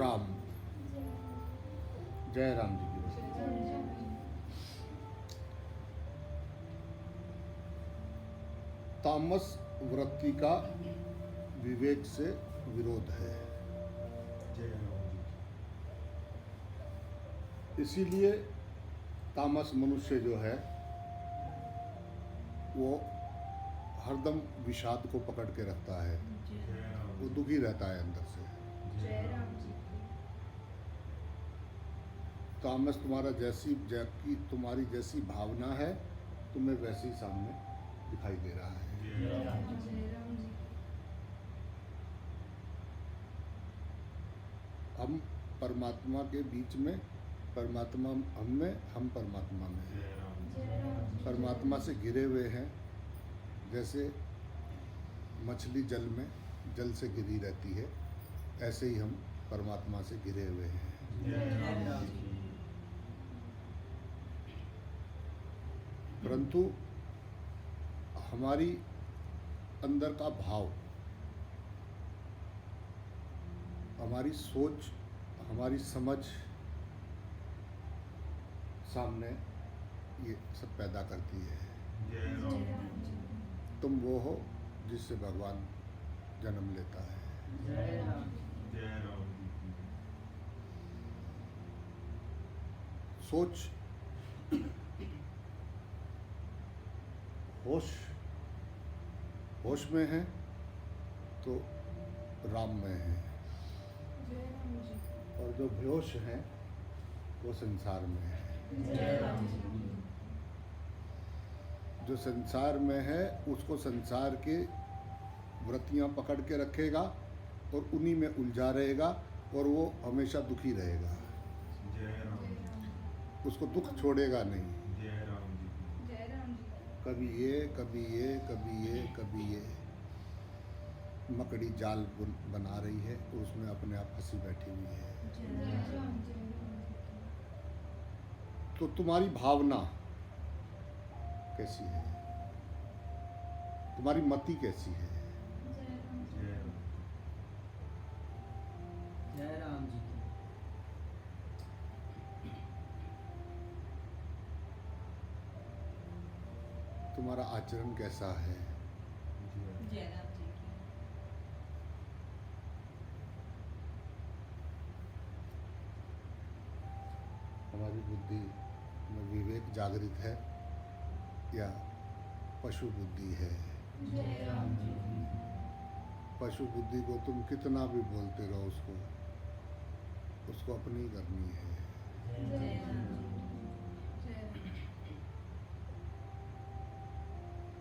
राम। जय राम जी की। तामस वृत्ति का विवेक से विरोध है। इसीलिए तामस मनुष्य जो है वो हरदम विषाद को पकड़ के रखता है, वो दुखी रहता है अंदर से। तामस तुम्हारी जैसी भावना है, तुम्हें वैसे ही सामने दिखाई दे रहा है। हम परमात्मा के बीच में, परमात्मा हम में, हम परमात्मा में हैं। परमात्मा से घिरे हुए हैं, जैसे मछली जल से घिरी रहती है, ऐसे ही हम परमात्मा से घिरे हुए हैं। परंतु हमारी अंदर का भाव, हमारी सोच, हमारी समझ सामने ये सब पैदा करती है। तुम वो हो जिससे भगवान जन्म लेता है। सोच होश में है तो राम में है, और जो बेहोश है वो संसार में है। जो संसार में है उसको संसार के वृत्तियां पकड़ के रखेगा और उन्हीं में उलझा रहेगा, और वो हमेशा दुखी रहेगा। उसको दुख छोड़ेगा नहीं। कभी ये कभी ये कभी ये कभी ये, मकड़ी जाल बना रही है और उसमें अपने आप फंसी बैठी हुई है। तो तुम्हारी भावना कैसी है, तुम्हारी मति कैसी है? जय राम जी की। तुम्हारा आचरण कैसा है? जय राम जी की। हमारी बुद्धि में विवेक जागृत है या पशु बुद्धि है? जय राम जी की। पशु बुद्धि को तुम कितना भी बोलते रहो, उसको अपनी करनी है। जय राम जी।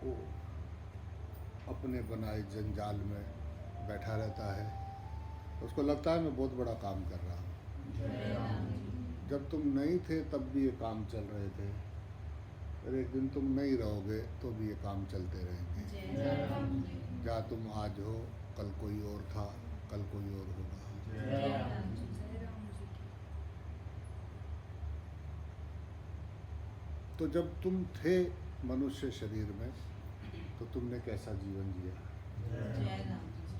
वो अपने बनाए जंजाल में बैठा रहता है, उसको लगता है मैं बहुत बड़ा काम कर रहा हूँ। जय राम जी। जब तुम नहीं थे तब भी ये काम चल रहे थे, और एक दिन तुम नहीं रहोगे तो भी ये काम चलते रहेंगे। जय राम जी। जहाँ तुम आज हो कल कोई और था, कल कोई और होगा। जय राम जी। तो जब तुम थे मनुष्य शरीर में तो तुमने कैसा जीवन जिया? जय राम जी।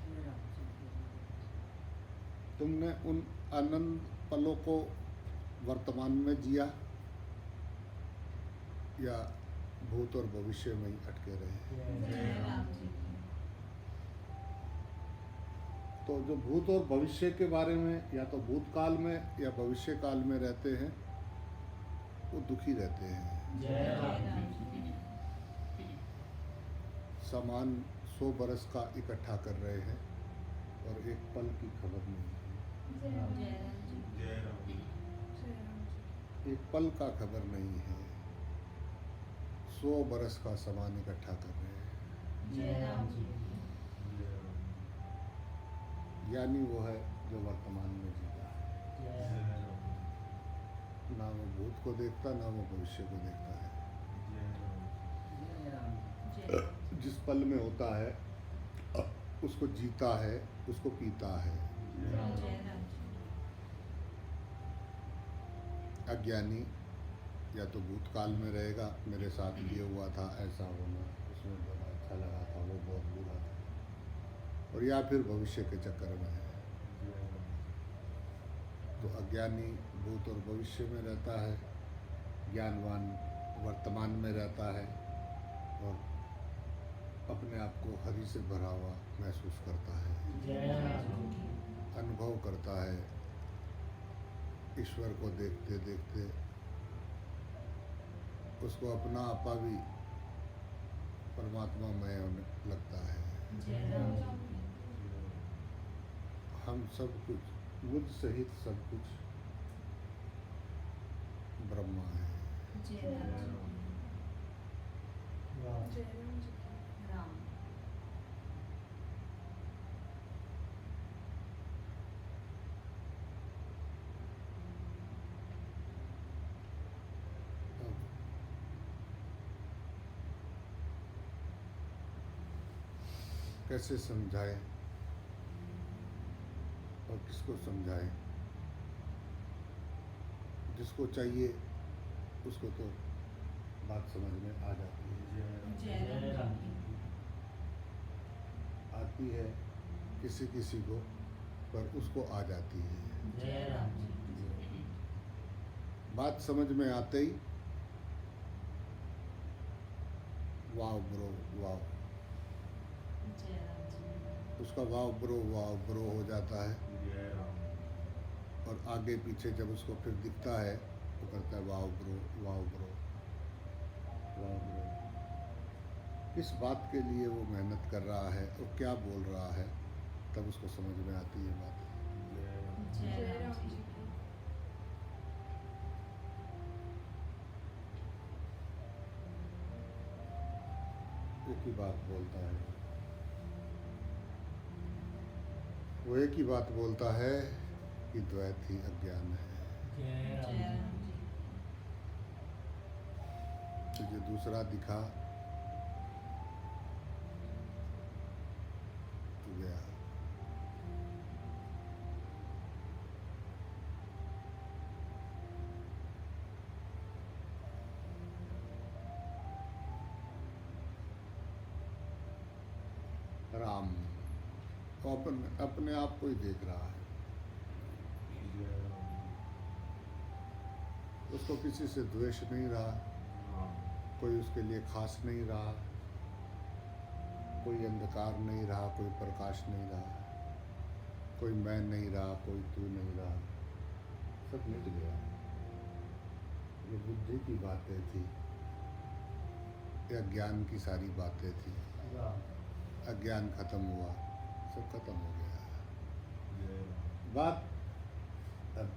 तुमने उन आनंद पलों को वर्तमान में जिया या भूत और भविष्य में ही अटके रहे? जय राम जी। तो जो भूत और भविष्य के बारे में या तो भूतकाल में या भविष्य काल में रहते हैं, वो दुखी रहते हैं। जय राम जी। सामान 100 बरस का इकट्ठा कर रहे हैं और एक पल की खबर नहीं है। जय राम जी। एक पल का खबर नहीं है, 100 बरस का सामान इकट्ठा कर रहे हैं। जय राम जी। यानी वो है जो वर्तमान में जीता है, ना वो भूत को देखता, ना वो भविष्य को देखता है। जय राम जी। जय जिस पल में होता है उसको जीता है, उसको पीता है। राम जी। अज्ञानी या तो भूतकाल में रहेगा, मेरे साथ ये हुआ था, ऐसा होना, उसमें बड़ा अच्छा लगा था, वो बहुत बुरा था, और या फिर भविष्य के चक्कर में है। तो अज्ञानी भूत और भविष्य में रहता है, ज्ञानवान वर्तमान में रहता है और अपने आप को हरि से भरा हुआ महसूस करता है, जय राम जी की। अनुभव करता है। ईश्वर को देखते देखते उसको अपना आपा भी परमात्मा में होने लगता है। जय राम जी हम सब कुछ, मुझ सहित सब कुछ ब्रह्मा है। की। जय राम जी की। वाह। राम अब कैसे समझाएं और किसको समझाएं? जिसको चाहिए उसको तो बात समझ में आ जाती है। जय राम जी की। आती है किसी किसी को, पर उसको आ जाती है। जय राम जी की। बात समझ में आते ही वाव ब्रो वाव, जय राम जी उसका वाव ब्रो हो जाता है। और आगे पीछे जब उसको फिर दिखता है तो करता है वाव ब्रो वाव ब्रो वाव ब्रो। किस बात के लिए वो मेहनत कर रहा है और क्या बोल रहा है, तब उसको समझ में आती है बात। जय राम जी की। एक ही बात बोलता है, वो एक ही बात बोलता है कि द्वैत ही अज्ञान है। जय राम जय जी राम की। जी की। तुझे दूसरा दिखा तू गया। राम वो अपने आप को ही देख रहा है, उसको किसी से द्वेष नहीं रहा, कोई उसके लिए खास नहीं रहा, कोई अंधकार नहीं रहा, कोई प्रकाश नहीं रहा, कोई मैं नहीं रहा, कोई तू नहीं रहा, सब मिट गया। ये बुद्धि की बातें थी, या ज्ञान की सारी बातें थी। वाह। अज्ञान खत्म हुआ, सब खत्म हो गया। बात अब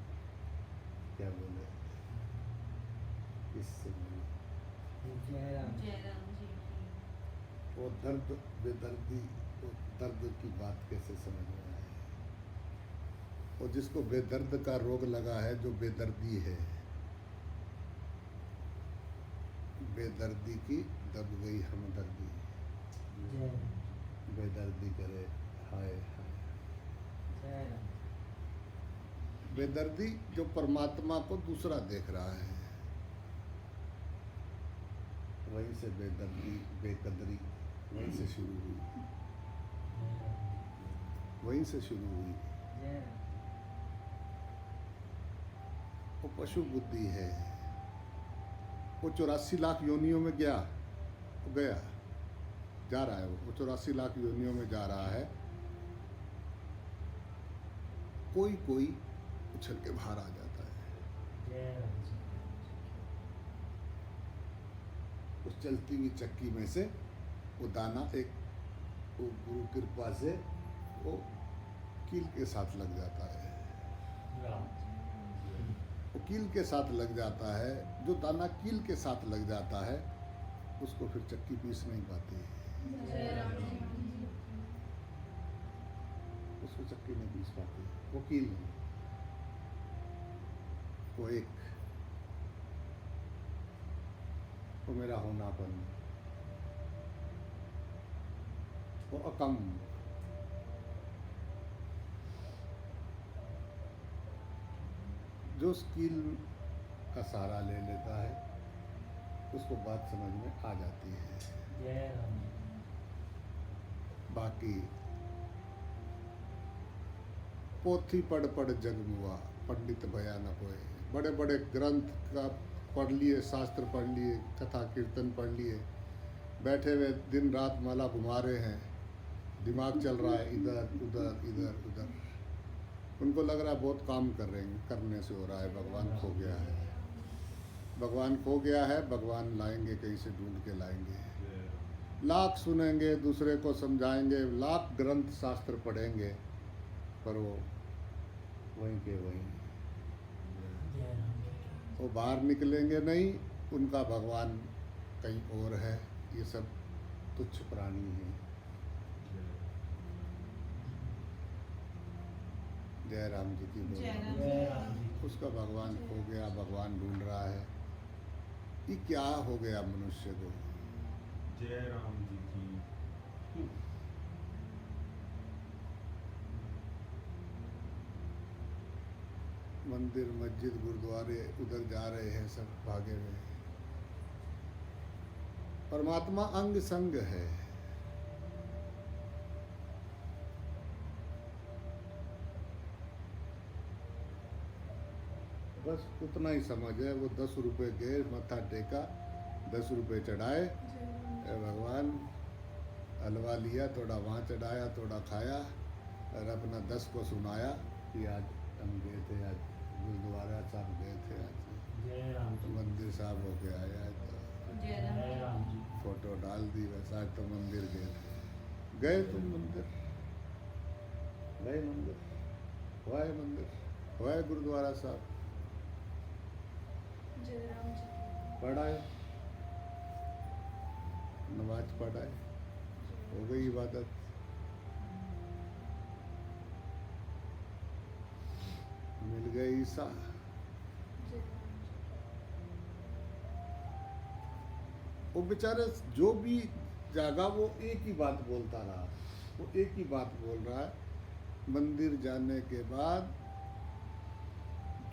क्या बोले, इससे जय राम जी। जय राम जी की। वो दर्द बेदर्दी, वो दर्द की बात कैसे समझ में आए? और जिसको बेदर्द का रोग लगा है, जो बेदर्दी है, बेदर्दी की दब गई हमदर्दी, जय बेदर्दी करे हाय हाय। जय राम। बेदर्दी जो परमात्मा को दूसरा देख रहा है, वहीं से बेदर्दी बेकदरी वहीं से शुरू हुई, वहीं से शुरू हुई। जय राम। वो पशु बुद्धि है। वो 84 लाख योनियों में गया, वो गया, जा रहा है, वो 84 लाख योनियों में जा रहा है। कोई कोई उछल के बाहर आ जाता है। जय राम जी। उस चलती हुई चक्की में से वो दाना एक, वो गुरु कृपा से वो कील के साथ लग जाता है। वाह। वो कील के साथ लग जाता है। जो दाना कील के साथ लग जाता है उसको फिर चक्की पीस नहीं पाती, जय राम जी की। उसको चक्की नहीं पीस पाती, वो कील नहीं, वो एक, वो मेरा होनापन, वो अकम, जो स्किल का सहारा ले लेता है उसको बात समझ में आ जाती है। जय राम जी। बाकी पोथी पढ़ पढ़ जग मुआ, पंडित भया न कोई। बड़े बड़े ग्रंथ का पढ़ लिए, शास्त्र पढ़ लिए, कथा कीर्तन पढ़ लिए, बैठे हुए दिन रात माला घुमा रहे हैं, दिमाग चल रहा है इधर उधर इधर उधर। उनको लग रहा है बहुत काम कर रहे हैं, करने से हो रहा है, भगवान खो गया है, भगवान खो गया है। भगवान लाएंगे, कहीं से ढूंढ के लाएंगे। लाख सुनेंगे, दूसरे को समझाएंगे, लाख ग्रंथ शास्त्र पढ़ेंगे, पर वो वहीं के वहीं, जय राम जी की। वो बाहर निकलेंगे नहीं। उनका भगवान कहीं और है। ये सब तुच्छ प्राणी हैं। जय राम जी की बोलो। जय राम। जय राम जी की। उसका भगवान खो गया, भगवान ढूंढ रहा है। ये क्या हो गया मनुष्य को? जय राम जी की। मंदिर मस्जिद गुरुद्वारे उधर जा रहे हैं, सब भागे हुए। परमात्मा अंग संग है। बस उतना ही समझ है। वो 10 रुपए गए, मत्था टेका, 10 रुपए चढ़ाए, ए भगवान, हलवा लिया, थोड़ा वहाँ चढ़ाया, थोड़ा खाया, और अपना 10 को सुनाया कि आज हम गए थे, आज गुरुद्वारा साहब गए थे, आज जय राम जी। मंदिर साहब हो के आया, तो जय राम। जय राम जी। फोटो डाल दी, बस आज तो मंदिर गए थे। गए तुम मंदिर, गए मंदिर, हुआ है मंदिर, हुआ है गुरुद्वारा साहब, जय राम जी की। पढ़ाए, नमाज पढ़ाए, हो गई इबादत। मिल गए ईसा। जय राम जी। वो बेचारे जो भी जागा वो एक ही बात बोलता रहा, वो एक ही बात बोल रहा है। मंदिर जाने के बाद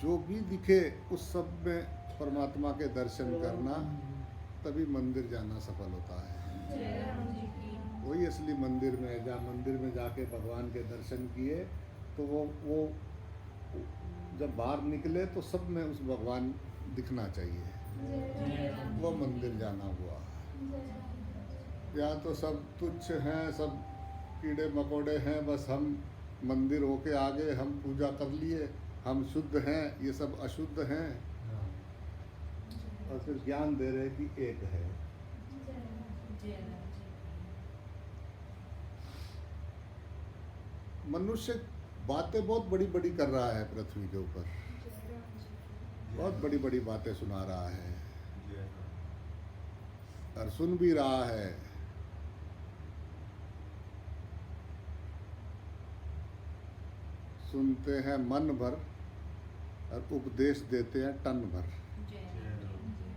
जो भी दिखे उस सब में परमात्मा के दर्शन करना, तभी मंदिर जाना सफल होता है। जय राम जी की। वही असली मंदिर में है। जहाँ मंदिर में जाके भगवान के दर्शन किए, तो वो जब बाहर निकले तो सब में उस भगवान दिखना चाहिए। जय राम। वो मंदिर जाना हुआ। जय राम। यहाँ तो सब तुच्छ हैं, सब कीड़े मकोड़े हैं। बस हम मंदिर होके आ गए, हम पूजा कर लिए, हम शुद्ध हैं, ये सब अशुद्ध हैं। और फिर ज्ञान दे रहे कि एक है। जय राम जी। मनुष्य बातें बहुत बड़ी बड़ी कर रहा है पृथ्वी के ऊपर, जय राम जी की। बहुत बड़ी बड़ी बातें सुना रहा है, जय राम। और सुन भी रहा है। सुनते हैं मन भर और उपदेश देते हैं टन भर। जय राम जी।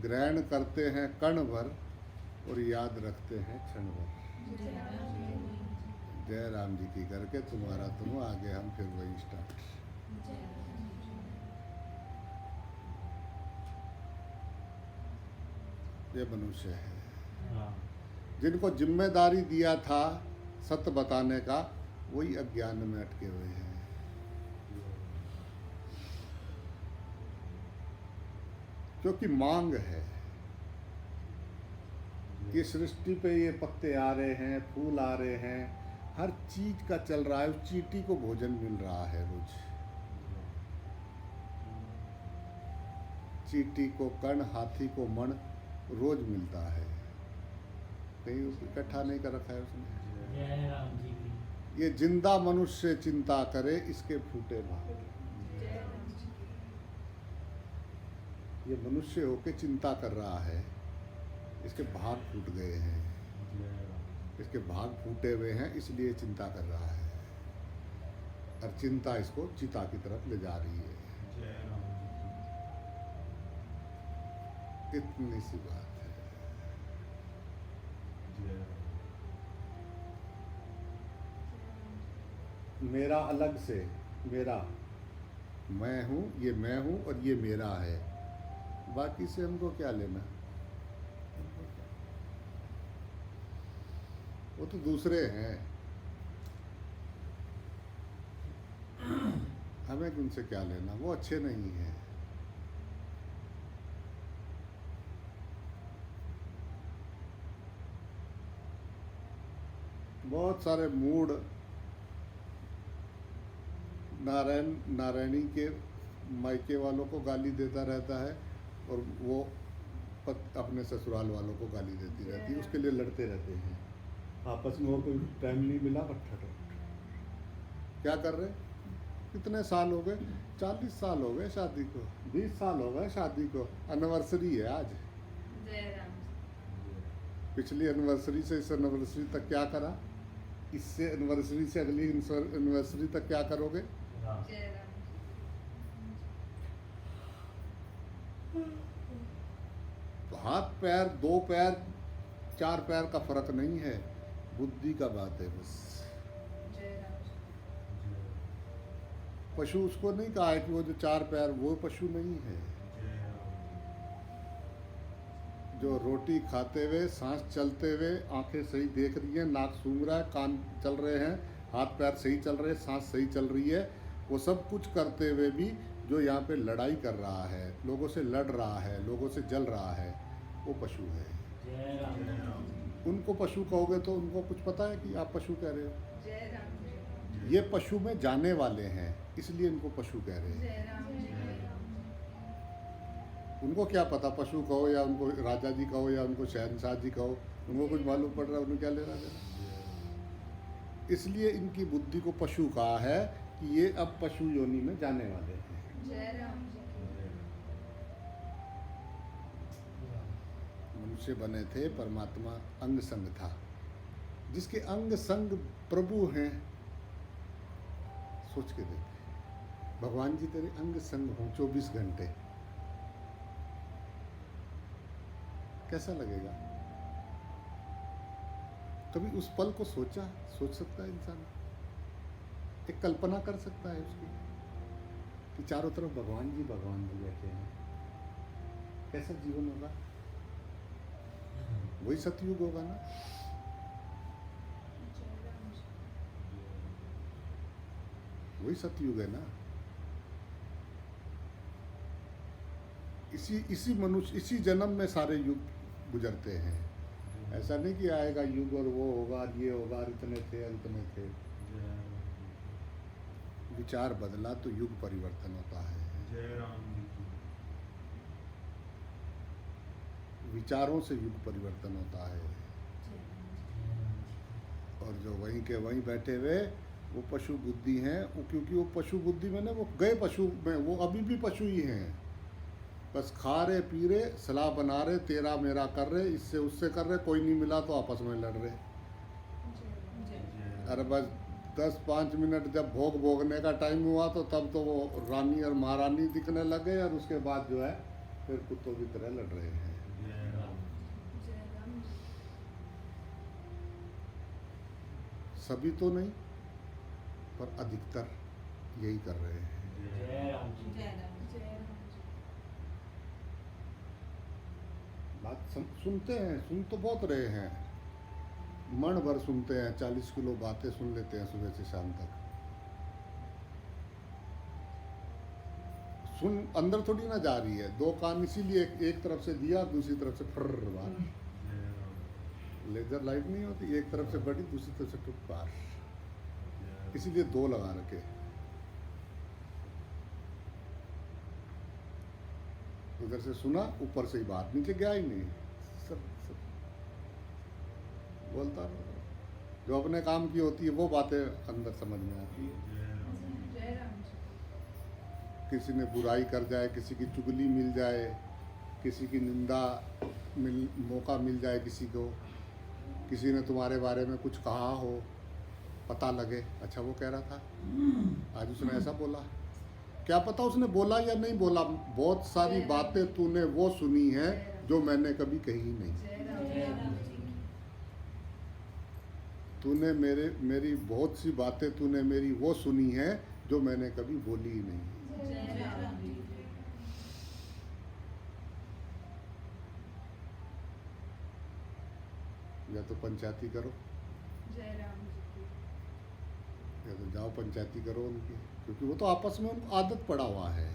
ग्रहण करते हैं कण भर और याद रखते हैं क्षण भर। जय राम जी। जय राम जी की करके तुम्हारा तुम, आगे हम फिर वही स्टार्ट। जय राम जी। ये मनुष्य है हाँ। जिनको जिम्मेदारी दिया था सत्य बताने का, वही अज्ञान में अटके हुए हैं। क्योंकि मांग है कि सृष्टि पे ये पत्ते आ रहे हैं, फूल आ रहे हैं, हर चीज का चल रहा है। उस चींटी को भोजन मिल रहा है रोज। चींटी को कण, हाथी को मण रोज मिलता है। कहीं इकट्ठा नहीं कर रखा है उसने। जय राम जी की। ये जिंदा मनुष्य चिंता करे, इसके फूटे भाग। जय राम जी की। ये मनुष्य होके चिंता कर रहा है, इसके भाग फूट गए हैं, इसके भाग फूटे हुए हैं, इसलिए चिंता कर रहा है। और चिंता इसको चिता की तरफ ले जा रही है। जय राम जी इतनी सी बात है। की। जय राम। मेरा अलग से, मेरा मैं हूँ, ये मैं हूँ और ये मेरा है। बाकी से हमको क्या लेना? वो तो दूसरे हैं। हमें उनसे क्या लेना, वो अच्छे नहीं हैं। बहुत सारे मूड नारायणी के मायके वालों को गाली देता रहता है और वो अपने ससुराल वालों को गाली देती रहती है, उसके लिए लड़ते रहते हैं आपस में। वो कोई टाइम नहीं मिला, पट्टा क्या कर रहे? कितने साल हो गए? 40 साल हो गए शादी को, 20 साल हो गए शादी को, एनिवर्सरी है आज। जय राम पिछली एनिवर्सरी से इस एनिवर्सरी तक क्या करा, इससे एनिवर्सरी से अगली एनिवर्सरी तक क्या करोगे? राम जय राम हाथ पैर, 2 पैर, 4 पैर का फर्क नहीं है, बुद्धि का बात है बस। जय राम पशु उसको नहीं कहा है कि वो जो 4 पैर, वो पशु नहीं है। जो रोटी खाते हुए, सांस चलते हुए, आंखें सही देख रही हैं, नाक सूंघ रहा है, कान चल रहे हैं, हाथ पैर सही चल रहे हैं, सांस सही चल रही है, वो सब कुछ करते हुए भी जो यहाँ पे लड़ाई कर रहा है, लोगों से लड़ रहा है, लोगों से जल रहा है, वो पशु है। जय राम उनको पशु कहोगे तो उनको कुछ पता है कि आप पशु कह रहे हो? जय राम ये पशु में जाने वाले हैं, इसलिए इनको पशु कह रहे हैं। जय राम उनको क्या पता, पशु कहो या उनको राजा जी कहो या उनको शहनशाह जी कहो, उनको कुछ मालूम पड़ रहा है, उन्हें क्या लेना देना। इसलिए इनकी बुद्धि को पशु कहा है कि ये अब पशु योनि में जाने वाले हैं। जय राम मनुष्य बने थे, परमात्मा अंग संग था, जिसके अंग संग प्रभु हैं। सोच के देखे, भगवान जी तेरे अंग संग हों 24 घंटे, कैसा लगेगा? कभी उस पल को सोच सकता है इंसान? एक कल्पना कर सकता है उसकी कि चारों तरफ भगवान जी बैठे हैं, कैसा जीवन होगा? वही सतयुग होगा ना। वही सतयुग है ना। इसी जन्म में सारे युग गुजरते हैं। ऐसा नहीं कि आएगा युग और वो होगा, ये होगा, इतने थे अंत में थे। विचार बदला तो युग परिवर्तन होता है। जय राम जी की। विचारों से युग परिवर्तन होता है। और जो वहीं के वहीं बैठे हुए वो पशु बुद्धि हैं, वो क्योंकि वो पशु बुद्धि में ना, वो गए पशु में, वो अभी भी पशु ही हैं। बस खा रहे पी रहे, सलाह बना रहे, तेरा मेरा कर रहे, इससे उससे कर रहे, कोई नहीं मिला तो आपस में लड़ रहे। अरे बस 10-5 मिनट जब भोगने का टाइम हुआ तो तब तो वो रानी और महारानी दिखने लग गए, और उसके बाद जो है फिर कुत्तों की तरह लड़ रहे हैं। जय राम। सभी तो नहीं, पर अधिकतर यही कर रहे हैं। जय राम जी बात सुनते हैं, सुन तो बहुत रहे हैं, मन भर सुनते हैं, 40 किलो बातें सुन लेते हैं सुबह से शाम तक। सुन अंदर थोड़ी ना जा रही है, 2 कान इसीलिए एक तरफ से दिया, दूसरी तरफ से फर बात। जय राम। लेजर लाइट नहीं होती, एक तरफ से बड़ी, दूसरी तरफ से टुक पार, जय इसीलिए 2 लगा रखे। उधर से सुना, ऊपर से ही बात, नीचे गया ही नहीं, सब बोलता रहो। जो अपने काम की होती है वो बातें अंदर समझ में आती है। जय राम। किसी ने बुराई कर जाए, किसी की चुगली मिल जाए, किसी की निंदा मौका मिल जाए, किसी ने तुम्हारे बारे में कुछ कहा हो, पता लगे, अच्छा वो कह रहा था, आज उसने ऐसा बोला, क्या पता उसने बोला या नहीं बोला। बहुत सारी बातें तूने वो सुनी है जो मैंने कभी कही नहीं। तूने मेरी बहुत सी बातें तूने मेरी वो सुनी है जो मैंने कभी बोली ही नहीं। या तो पंचायती करो, जय राम या तो जाओ पंचायती करो उनकी, क्योंकि वो तो आपस में उनको आदत पड़ा हुआ है।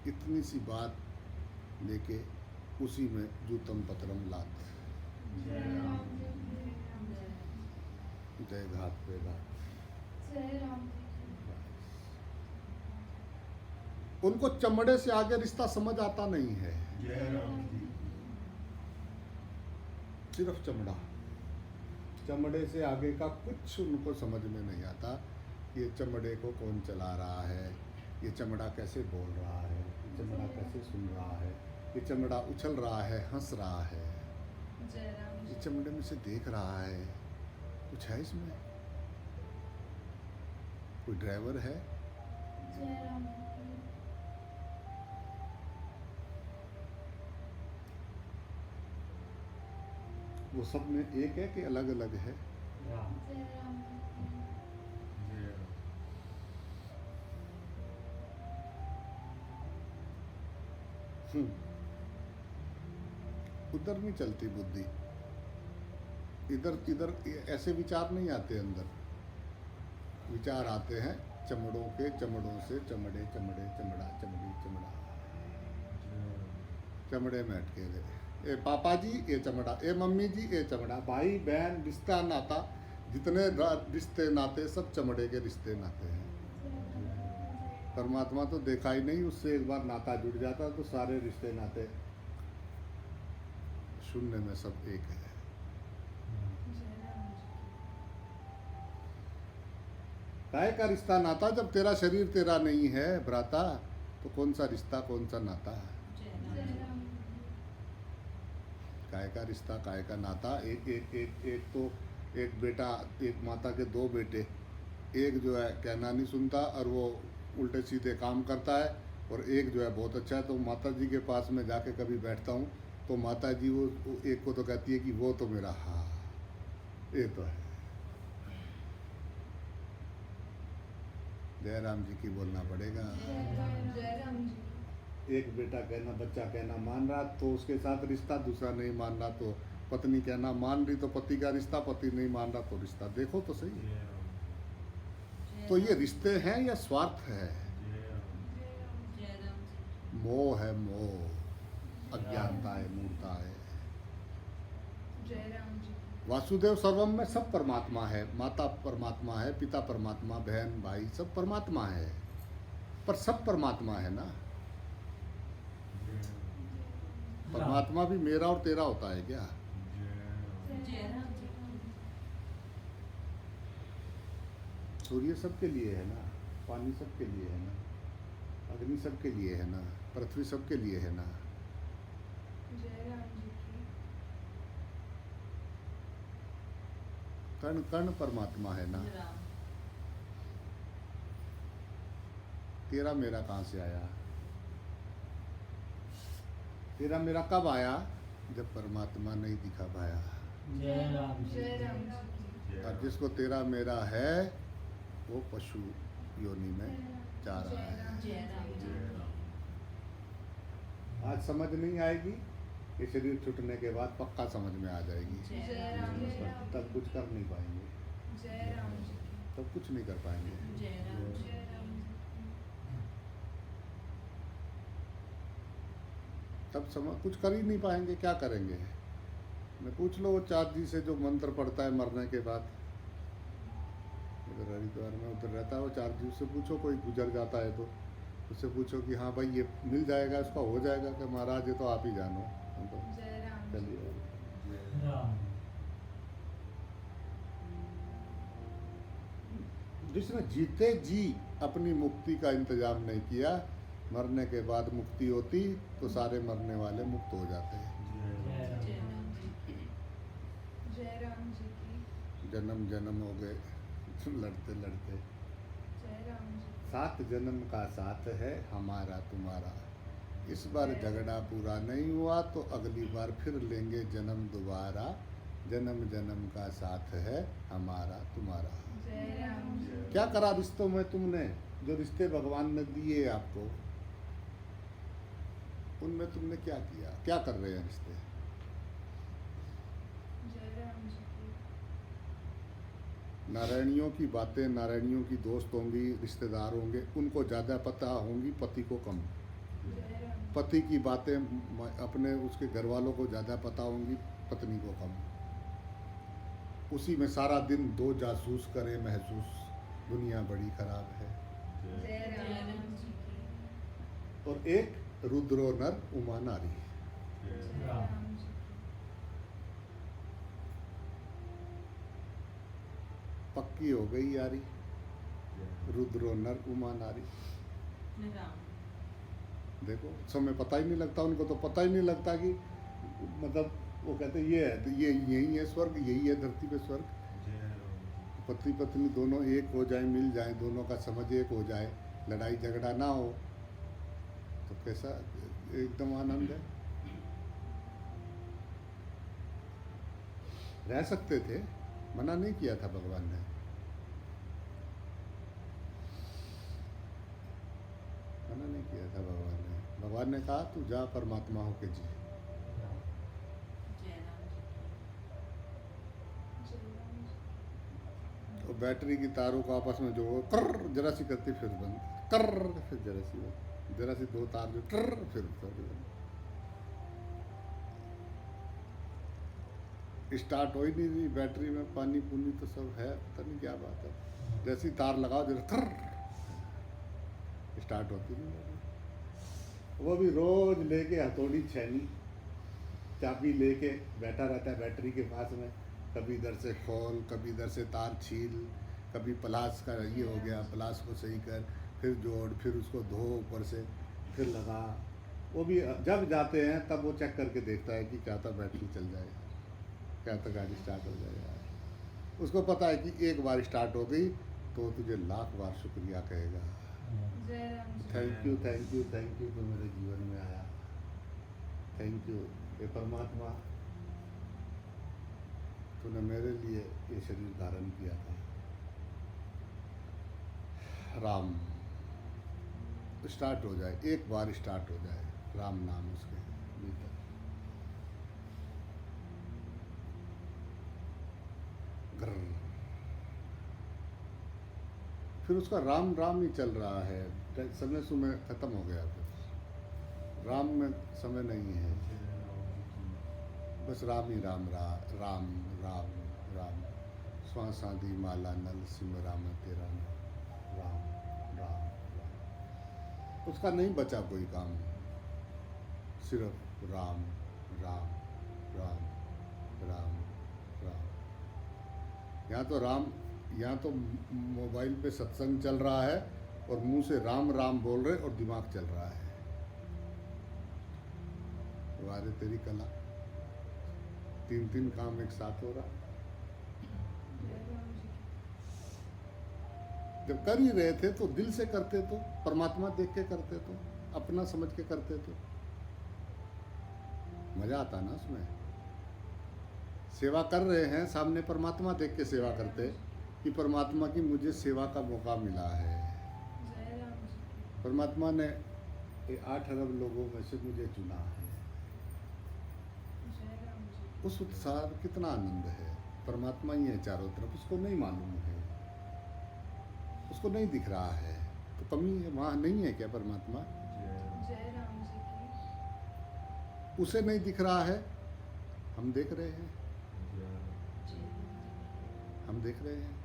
इतनी सी बात लेके उसी में जूतम पतरम लात, जय राम जय घात पे घात। जय राम उनको चमड़े से आगे रिश्ता समझ आता नहीं है, जय राम जी सिर्फ चमड़ा। चमड़े से आगे का कुछ उनको समझ में नहीं आता। ये चमड़े को कौन चला रहा है, ये चमड़ा कैसे बोल रहा है, ये चमड़ा कैसे सुन रहा है, ये चमड़ा उछल रहा है, हंस रहा है, जय राम ये चमड़े में से देख रहा है, कुछ है इसमें, कोई ड्राइवर है, जय राम वो सब में एक है कि अलग अलग है। राम जय राम जय राम उधर नहीं चलती बुद्धि, इधर इधर ऐसे विचार नहीं आते। अंदर विचार आते हैं चमड़ों के, चमड़ों से चमड़े, चमड़े चमड़ा, चमड़ी चमड़ा, चमड़े में अटके गए। ए पापा जी ये चमड़ा, ए मम्मी जी ये चमड़ा, भाई बहन रिश्ता नाता, जितने रिश्ते नाते सब चमड़े के रिश्ते नाते हैं। परमात्मा तो देखा ही नहीं, उससे एक बार नाता जुड़ जाता तो सारे रिश्ते नाते शून्य में सब एक है। जय राम काय का रिश्ता नाता, जब तेरा शरीर तेरा नहीं है भ्राता, तो कौन सा रिश्ता कौन सा नाता। जय राम काय का रिश्ता, काय का नाता। एक तो एक बेटा, एक माता के दो बेटे, एक जो है कहना नहीं सुनता और वो उल्टे सीधे काम करता है, और एक जो है बहुत अच्छा है। तो माता जी के पास में जाके कभी बैठता हूँ तो माता जी वो एक को तो कहती है कि वो तो मेरा, हाँ ये तो है। जय राम जी की बोलना पड़ेगा। जय राम जी एक बेटा कहना, बच्चा कहना मान रहा तो उसके साथ रिश्ता, दूसरा नहीं मान रहा तो पत्नी कहना मान रही तो पति का रिश्ता, पति नहीं मान रहा तो रिश्ता। देखो तो सही, जय राम तो ये रिश्ते हैं या स्वार्थ है। जय राम जय राम जी मोह है, मोह, अज्ञानता है, मूर्ता है। जय राम जी वासुदेव सर्वम में सब परमात्मा है, माता परमात्मा है, पिता परमात्मा, बहन भाई सब परमात्मा है, पर सब परमात्मा है ना। परमात्मा भी मेरा और तेरा होता है क्या। जय राम जी सूर्य सबके लिए है ना, पानी सबके लिए है ना, अग्नि सबके लिए है ना, पृथ्वी सबके लिए है ना। जय राम जी की कण कण परमात्मा है ना। तेरा मेरा कहाँ से आया, तेरा मेरा कब आया, जब परमात्मा नहीं दिखा पाया। जय राम जी जय राम जी और जिसको तेरा मेरा है वो पशु योनि में जा रहा है। जय राम जी आज समझ नहीं आएगी, ये शरीर छूटने के बाद पक्का समझ में आ जाएगी। जय राम जी तब कुछ कर नहीं पाएंगे, जय राम जी तब कुछ नहीं कर पाएंगे। जय राम जय राम तब समझ कुछ कर ही नहीं पाएंगे, क्या करेंगे। मैं पूछ लो वो चार जी से जो मंत्र पढ़ता है मरने के बाद, उधर हरिद्वार में उधर रहता है वो चार जी, उससे पूछो कोई गुजर जाता है तो उससे पूछो कि हाँ भाई ये मिल जाएगा, इसका हो जाएगा, कि महाराज ये तो आप ही जानो। हम तो जय राम जी चलिए राम जिसने जीते जी अपनी मुक्ति का इंतजाम नहीं किया, मरने के बाद मुक्ति होती तो सारे मरने वाले मुक्त हो जाते हैं। जय राम जय राम जी जय राम जी की जन्म जन्म हो गए लड़ते लड़ते, जय राम जी 7 जन्म का साथ है हमारा तुम्हारा। इस बार झगड़ा पूरा नहीं हुआ तो अगली बार फिर लेंगे जन्म दोबारा। जन्म जन्म का साथ है हमारा तुम्हारा। जय राम जी क्या करा रिश्तों में तुमने, जो रिश्ते भगवान ने दिए आपको, उनमें तुमने क्या किया, क्या कर रहे हैं रिश्ते। जय राम जी की नारायणियों की बातें, नारायणियों की दोस्त होंगी, रिश्तेदार होंगे, उनको ज़्यादा पता होंगी, पति को कम। जय राम पति की बातें अपने उसके घर वालों को ज़्यादा पता होंगी, पत्नी को कम। उसी में सारा दिन दो जासूस करे महसूस, दुनिया बड़ी खराब है। जय राम जी की और एक रुद्रो नर उमा नारी। जय राम जी की पक्की हो गई यारी, रुद्रो नर उमा नारी। देखो समय पता ही नहीं लगता, उनको तो पता ही नहीं लगता कि मतलब वो कहते ये है तो ये यही है स्वर्ग, यही है धरती पे स्वर्ग। पति पत्नी दोनों एक हो जाए, मिल जाए, दोनों का समझ एक हो जाए, लड़ाई झगड़ा ना हो, तो कैसा एकदम आनंद है। रह सकते थे, मना नहीं किया था भगवान ने। मना नहीं किया था भगवान ने। भगवान ने कहा तू जा परमात्मा होके जी। जय राम जी तो बैटरी की तारों को आपस में जो कर जरा सी करती फिर बंद, कर फिर जरा सी बंद, जरा सी दो तार जो कर फिर थोड़ी बंद। स्टार्ट हो ही नहीं रही बैटरी में, पानी पुनी तो सब है, पता नहीं क्या बात है। जैसी तार लगाओ जरा कर स्टार्ट होती नहीं। वो भी रोज लेके हथौड़ी छैनी चाबी लेके बैठा रहता है बैटरी के पास में, कभी इधर से खोल, कभी इधर से तार छील, कभी प्लास का ये हो गया, प्लास को सही कर, फिर जोड़, फिर उसको धो ऊपर से, फिर लगा। वो भी जब जाते हैं तब वो चेक करके देखता है कि क्या तो बैटरी चल जाएगा, क्या तो गाड़ी स्टार्ट हो जाएगा। उसको पता है कि एक बार स्टार्ट हो गई तो तुझे लाख बार शुक्रिया कहेगा। Jai Ram ji thank you thank you thank you, तो मेरे जीवन में आया, थैंक यू हे परमात्मा, तूने मेरे लिए ये शरीर धारण किया था। राम स्टार्ट हो जाए, एक बार स्टार्ट हो जाए राम नाम उसके भीतर। ग्रर। फिर उसका राम राम ही चल रहा है, समय समय खत्म हो गया, फिर राम में समय नहीं है, बस राम ही राम राम राम राम। श्वास आदि माला नल सिम राम तेरा नाम, राम राम राम। उसका नहीं बचा कोई काम, सिर्फ राम राम राम राम राम। यहाँ तो राम, यहाँ तो मोबाइल पे सत्संग चल रहा है और मुंह से राम राम बोल रहे और दिमाग चल रहा है। वारे तेरी कला, तीन तीन काम एक साथ हो रहा। जय राम जी की जब कर ही रहे थे तो दिल से करते, तो परमात्मा देख के करते, तो अपना समझ के करते, तो मजा आता ना उसमें। सेवा कर रहे हैं, सामने परमात्मा देख के सेवा करते कि परमात्मा की मुझे सेवा का मौका मिला है। जय राम जी की परमात्मा ने 8 अरब लोगों में से मुझे चुना है। जय राम जी की उस उत्साह में कितना आनंद है। परमात्मा ही है चारों तरफ, उसको नहीं मालूम है, उसको नहीं दिख रहा है, तो कमी है वहाँ नहीं है क्या परमात्मा? जय राम जी की उसे नहीं दिख रहा है, हम देख रहे हैं, हम देख रहे हैं।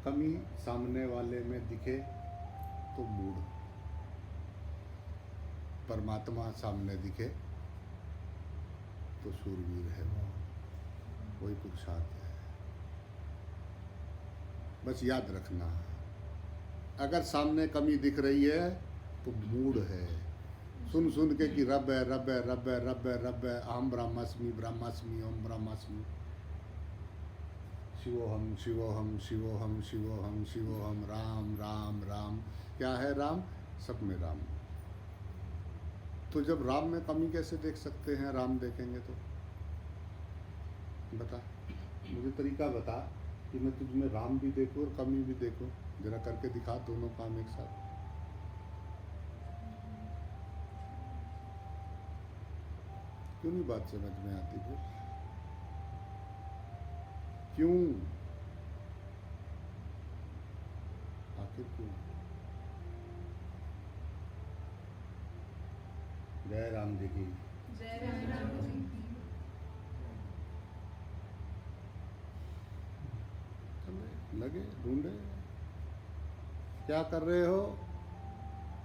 कमी सामने वाले में दिखे तो मूड, परमात्मा सामने दिखे तो शूरवीर है, वही पुरुषार्थ है। बस याद रखना, अगर सामने कमी दिख रही है तो मूड है। सुन सुन के कि रब है रब है रब है रब है रब है, अहम ब्रह्मास्मि ब्रह्मास्मि ओम ब्रह्मास्मि, शिवोहम शिवोहम शिवोहम शिवोहम शिवोहम, राम राम राम। क्या है राम? सब में राम। तो जब राम में कमी कैसे देख सकते हैं? राम देखेंगे तो बता, मुझे तरीका बता कि मैं तुझ में राम भी देखूं और कमी भी देखूं। जरा करके दिखा दोनों काम एक साथ। क्यों नहीं बात समझ में आती फिर? क्यों? आखिर क्यों? जय राम जी की। जय राम जी की। चले लगे ढूंढे, क्या कर रहे हो?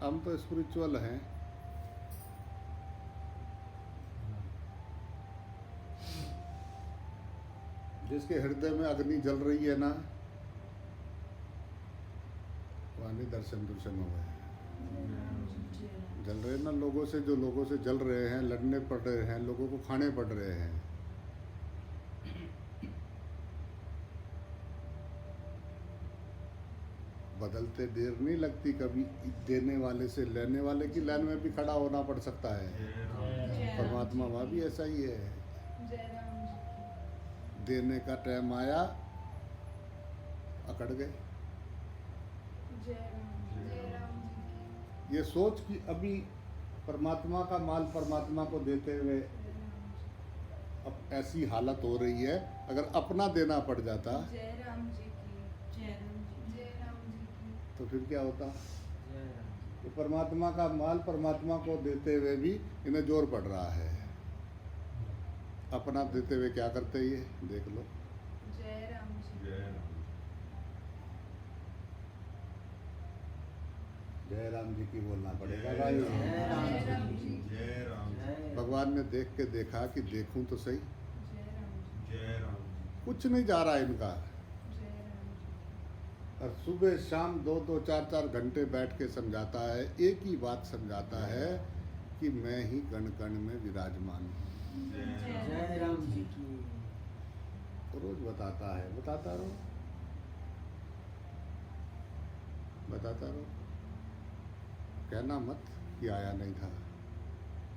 हम तो स्पिरिचुअल हैं। जिसके हृदय में अग्नि जल रही है ना, वहाँ नहीं दर्शन दुर्शन हो गए। जल रहे हैं ना लोगों से, जो लोगों से जल रहे हैं, लड़ने पड़ रहे हैं, लोगों को खाने पड़ रहे हैं। बदलते देर नहीं लगती कभी, देने वाले से लेने वाले की लाइन में भी खड़ा होना पड़ सकता है। परमात्मा वहाँ भी ऐसा ही है। जय राम जी की। देने का टाइम आया, अकड़ गए। जय राम जी की। ये सोच कि अभी परमात्मा का माल परमात्मा को देते हुए जय राम जी। अब ऐसी हालत हो रही है, अगर अपना देना पड़ जाता जय राम जी की। जय राम जी। जय राम जी की। तो फिर क्या होता? जय राम। ये परमात्मा का माल परमात्मा को देते हुए भी इन्हें जोर पड़ रहा है। अपना देते हुए क्या करते ये देख लो। जय राम जी। जय राम जी की बोलना पड़ेगा भाई। जय राम जय राम जी जी। की। जय राम जी। जय भगवान ने देख के देखा कि देखूं तो सही, जय राम जी। जय राम जी। कुछ नहीं जा रहा इनका। जय राम जी। और सुबह शाम 2-2 4-4 घंटे बैठ के समझाता है, एक ही बात समझाता है कि मैं ही कण कण में विराजमान हूँ। जय राम जी की। रोज बताता है, बताता रहो, बताता रहो। कहना मत कि आया नहीं था,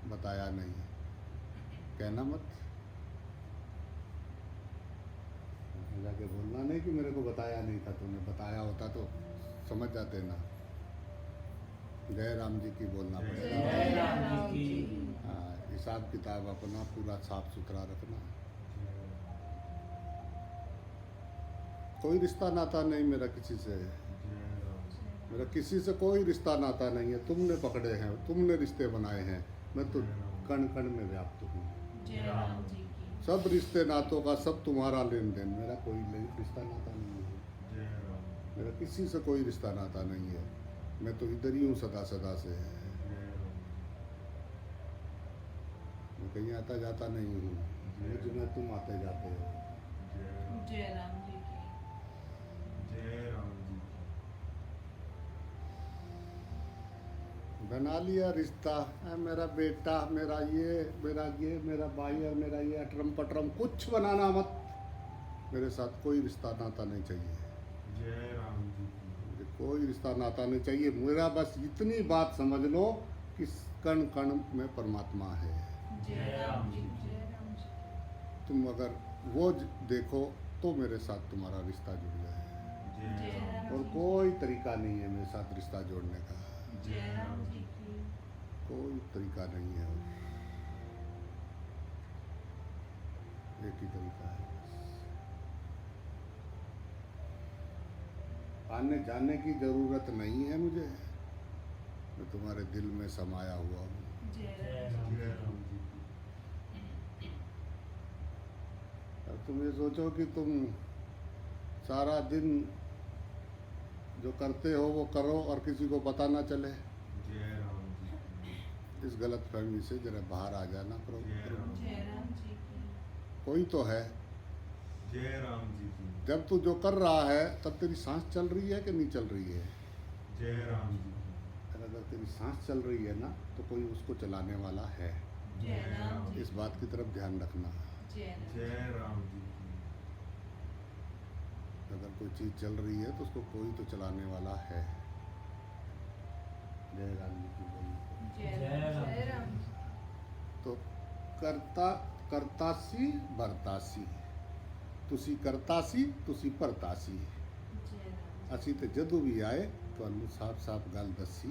बताया नहीं। कहना मत, जाके बोलना नहीं कि मेरे को बताया नहीं था, तूने बताया होता तो समझ जाते ना। जय राम जी की बोलना पड़ेगा। जय राम जी की। हाँ, हिसाब किताब अपना पूरा साफ सुथरा रखना। कोई रिश्ता नाता नहीं मेरा किसी से, मेरा किसी से कोई रिश्ता नाता नहीं है। तुमने पकड़े हैं, तुमने रिश्ते बनाए हैं, मैं तो कण कण में व्याप्त हूँ। जय राम जी की। सब रिश्ते नातों का सब तुम्हारा लेन देन, मेरा कोई रिश्ता नाता नहीं है। मेरा किसी से कोई रिश्ता नाता नहीं है। मैं तो इधर ही हूँ सदा सदा से। मैं कहीं आता जाता नहीं हूँ, मुझ में तुम आते जाते हो। जय राम जी की। बना लिया रिश्ता, मेरा बेटा, मेरा ये मेरा भाई और मेरा ये अटरम पटरम, कुछ बनाना मत। मेरे साथ कोई रिश्ता नाता नहीं चाहिए। मुझे कोई रिश्ता नाता नहीं चाहिए। मेरा बस इतनी बात समझ लो कि कण कण में परमात्मा है। जय राम जी। जय राम जी की। तुम अगर वो देखो तो मेरे साथ तुम्हारा रिश्ता जुड़ गया है। जय राम और जी। कोई तरीका नहीं है मेरे साथ रिश्ता जोड़ने का, जय राम जी की। कोई तरीका नहीं है। एक ही तरीका है, आने जाने की जरूरत नहीं है मुझे। मैं तुम्हारे दिल में समाया हुआ हूँ। जय राम जी। अब तुम ये सोचो कि तुम सारा दिन जो करते हो वो करो और किसी को पता ना चले। इस गलत फहमी से जरा बाहर आ जाना। जय राम जी की। कोई तो है। जब तू जो कर रहा है तब तेरी सांस चल रही है कि नहीं चल रही है? अगर तेरी सांस चल रही है ना तो कोई उसको चलाने वाला है। जय राम जी। इस बात की तरफ ध्यान रखना। जय राम। अगर कोई चीज़ चल रही है तो उसको कोई तो चलाने वाला है। जय राम जी की बोली। जय राम जी। तो करतासी भरतासी, तुसी करतासी तुसी परतासी। जय राम। ਅਸੀਂ ਤੇ ਜਦੋਂ ਵੀ ਆਏ ਤੁਹਾਨੂੰ ਸਾਫ਼-ਸਾਫ਼ ਗੱਲ ਦੱਸੀ,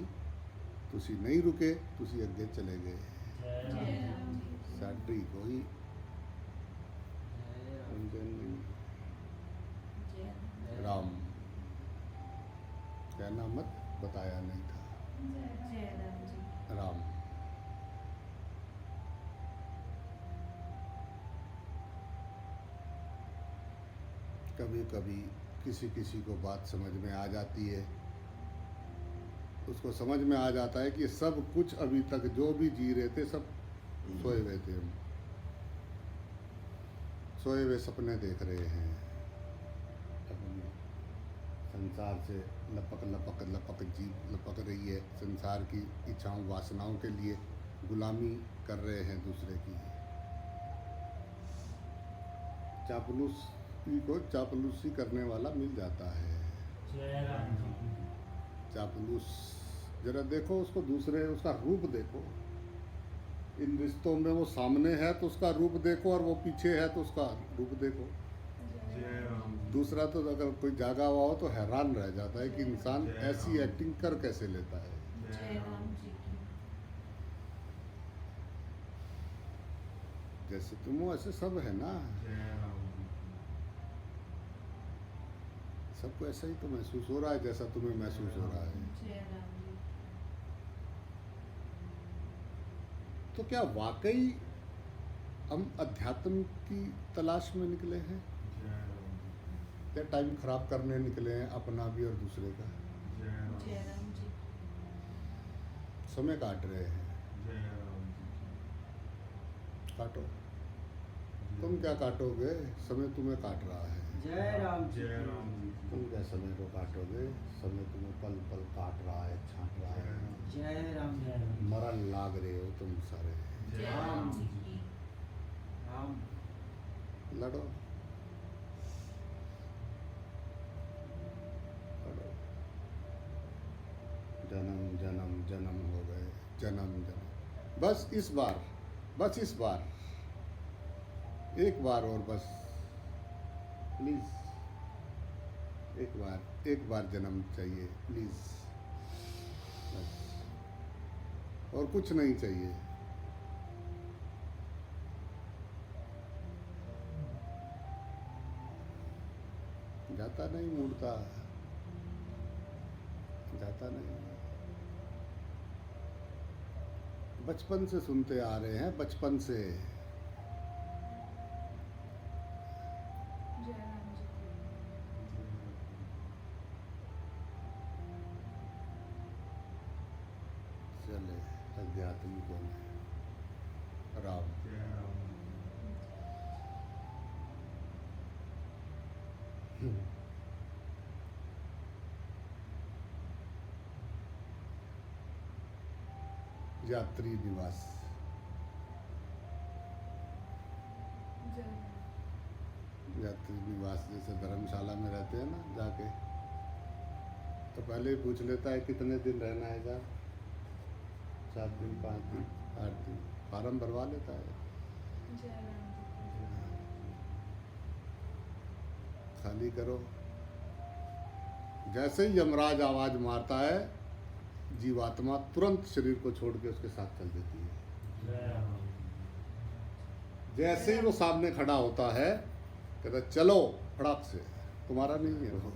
ਤੁਸੀਂ ਨਹੀਂ ਰੁਕੇ, ਤੁਸੀਂ ਅੱਗੇ ਚਲੇ ਗਏ। जय राम जी। ਸਾਡੀ ਕੋਈ जय राम। अंजन नहीं। कहना मत बताया नहीं था। जय राम जी राम। कभी कभी किसी किसी को बात समझ में आ जाती है, उसको समझ में आ जाता है कि ये सब कुछ अभी तक जो भी जी रहे थे सब सोए हुए थे, हम सोए हुए सपने देख रहे हैं। अपनी संसार से लपक लपक लपक जी लपक रही है, संसार की इच्छाओं वासनाओं के लिए गुलामी कर रहे हैं दूसरे की। चापलूसी को चापलूसी करने वाला मिल जाता है। जय राम जी की चापलूस जरा देखो उसको, दूसरे उसका रूप देखो। इन रिश्तों में वो सामने है तो उसका रूप देखो, और वो पीछे है तो उसका रूप देखो। जय राम जी। दूसरा तो अगर कोई जागा हुआ हो तो हैरान रह जाता है कि इंसान ऐसी एक्टिंग कर कैसे लेता है। जय राम जी की जैसे तुम हो ऐसे सब है ना, जय राम जी की सबको ऐसा ही तो महसूस हो रहा है जैसा तुम्हें महसूस हो रहा है। जय राम जी तो क्या वाकई हम अध्यात्म की तलाश में निकले हैं, जय राम जी की या टाइम खराब करने निकले हैं अपना भी और दूसरे का? जय राम जी समय काट रहे हैं। जय राम जी की काटो। तुम क्या काटोगे, समय तुम्हें काट रहा है। जय राम जी जय राम जी की तुम क्या समय को काटोगे, समय तुम्हें पल पल काट रहा है, छांट रहा है। जय राम जय राम मरण लाग रहे हो तुम सारे। जय राम जी की राम लड़ो लड़ो। जन्म जन्म जन्म हो गए, जन्म जन्म। बस इस बार, बस इस बार, एक बार और बस, प्लीज एक बार जन्म चाहिए प्लीज, बस, और कुछ नहीं चाहिए। जाता नहीं, मुड़ता जाता नहीं। बचपन से सुनते आ रहे हैं, बचपन से। जय राम जी की चले अध्यात्म को राम। जय राम यात्री निवास। जय राम यात्री निवास जैसे धर्मशाला में रहते हैं ना, जाके तो पहले ही पूछ लेता है कितने दिन रहना है साहब, 7 दिन, 5 दिन, 8 दिन, फार्म भरवा लेता है। जय राम जी खाली करो। जैसे ही यमराज आवाज मारता है, जीवात्मा तुरंत शरीर को छोड़ के उसके साथ चल देती है। जय राम जैसे ही वो सामने खड़ा होता है, कहता है, चलो फटाक से, तुम्हारा नहीं है वो।